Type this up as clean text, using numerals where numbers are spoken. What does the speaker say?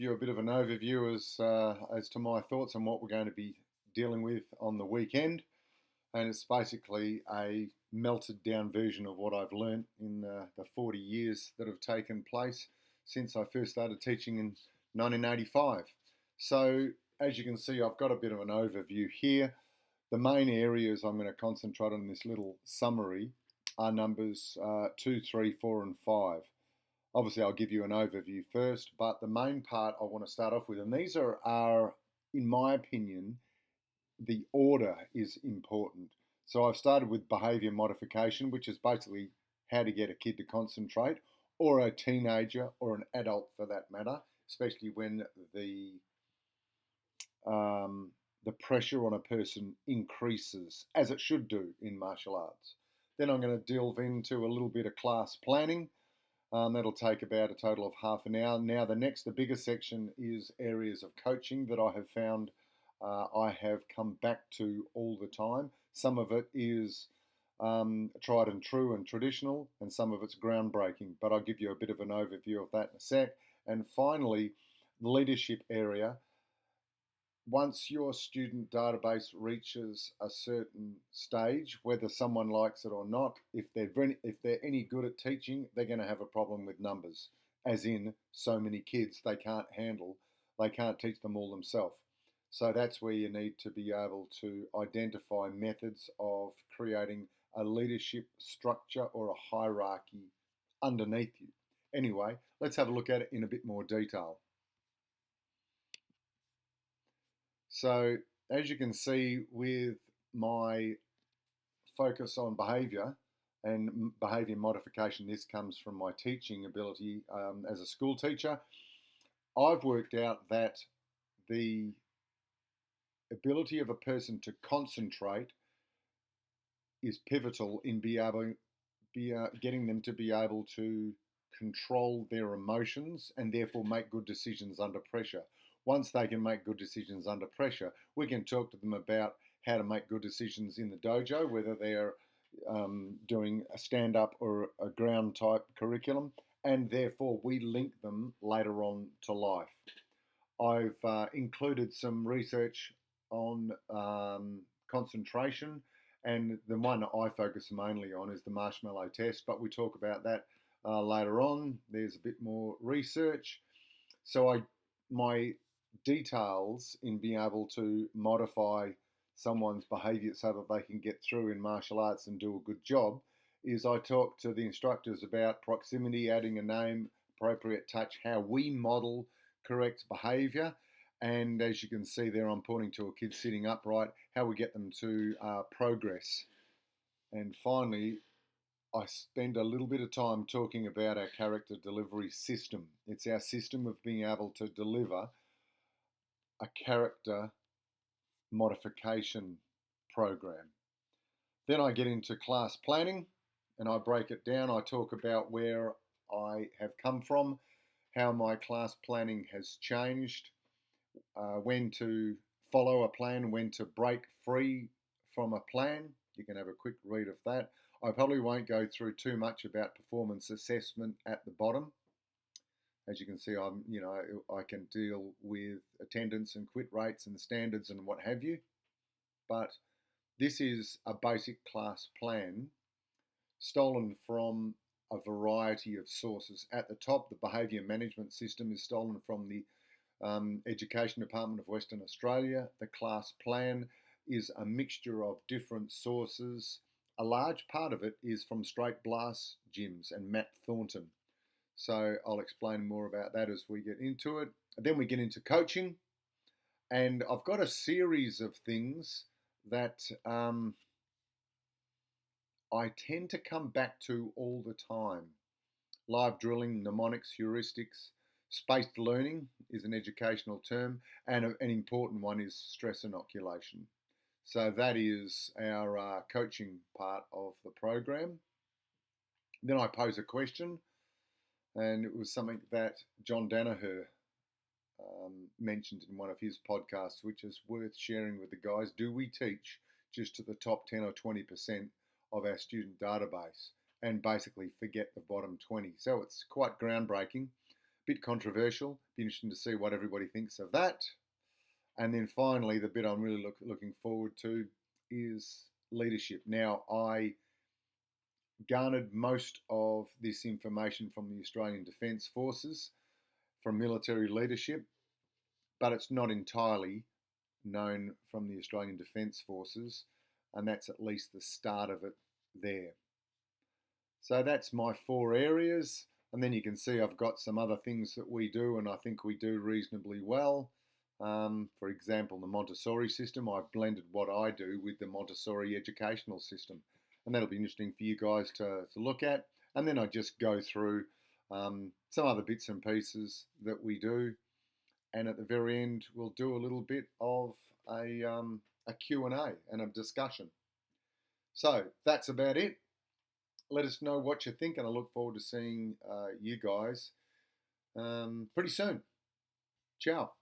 You a bit of an overview as to my thoughts on what we're going to be dealing with on the weekend, and it's basically a melted down version of what I've learnt in the 40 years that have taken place since I first started teaching in 1985. So, as you can see, I've got a bit of an overview here. The main areas I'm going to concentrate on in this little summary are numbers 2, 3, 4, and 5. Obviously, I'll give you an overview first, but the main part I want to start off with, and these are in my opinion, the order is important. So I've started with behaviour modification, which is basically how to get a kid to concentrate, or a teenager, or an adult for that matter, especially when the pressure on a person increases, as it should do in martial arts. Then I'm going to delve into a little bit of class planning. That'll take about a total of half an hour. Now, the bigger section is areas of coaching that I have found I have come back to all the time. Some of it is tried and true and traditional, and some of it's groundbreaking, but I'll give you a bit of an overview of that in a sec. And finally, the leadership area. Once your student database reaches a certain stage, whether someone likes it or not, if they're any good at teaching, they're going to have a problem with numbers, as in so many kids they can't handle, they can't teach them all themselves. So that's where you need to be able to identify methods of creating a leadership structure or a hierarchy underneath you. Anyway, let's have a look at it in a bit more detail. So, as you can see with my focus on behaviour and behaviour modification, this comes from my teaching ability as a school teacher. I've worked out that the ability of a person to concentrate is pivotal in getting them to be able to control their emotions and therefore make good decisions under pressure. Once they can make good decisions under pressure, we can talk to them about how to make good decisions in the dojo, whether they're doing a stand-up or a ground type curriculum, and therefore we link them later on to life. I've included some research on concentration, and the one I focus mainly on is the marshmallow test, but we talk about that later on. There's a bit more research. So my details in being able to modify someone's behaviour so that they can get through in martial arts and do a good job is I talk to the instructors about proximity, adding a name, appropriate touch, how we model correct behaviour, and as you can see there I'm pointing to a kid sitting upright, how we get them to progress. And finally, I spend a little bit of time talking about our character delivery system. It's our system of being able to deliver a character modification program. Then I get into class planning and I break it down. I talk about where I have come from, how my class planning has changed, when to follow a plan, when to break free from a plan. You can have a quick read of that. I probably won't go through too much about performance assessment at the bottom. As you can see, I can deal with attendance and quit rates and standards and what have you. But this is a basic class plan stolen from a variety of sources. At the top, the behaviour management system is stolen from the Education Department of Western Australia. The class plan is a mixture of different sources. A large part of it is from Straight Blast Gyms and Matt Thornton. So I'll explain more about that as we get into it. Then we get into coaching. And I've got a series of things that I tend to come back to all the time. Live drilling, mnemonics, heuristics, spaced learning is an educational term, and an important one is stress inoculation. So that is our coaching part of the program. Then I pose a question, and it was something that John Danaher mentioned in one of his podcasts, which is worth sharing with the guys. Do we teach just to the top 10 or 20% of our student database and basically forget the bottom 20? So it's quite groundbreaking bit controversial. Be interesting to see what everybody thinks of that. And then finally, the bit I'm really looking forward to is leadership. Now, I garnered most of this information from the Australian Defence Forces, from military leadership, but it's not entirely known from the Australian Defence Forces, and that's at least the start of it there. So that's my 4 areas, and then you can see I've got some other things that we do, and I think we do reasonably well. For example, the Montessori system, I've blended what I do with the Montessori educational system, and that'll be interesting for you guys to look at. And then I just go through some other bits and pieces that we do, and at the very end, we'll do a little bit of a Q&A and a discussion. So that's about it. Let us know what you think, and I look forward to seeing you guys pretty soon. Ciao.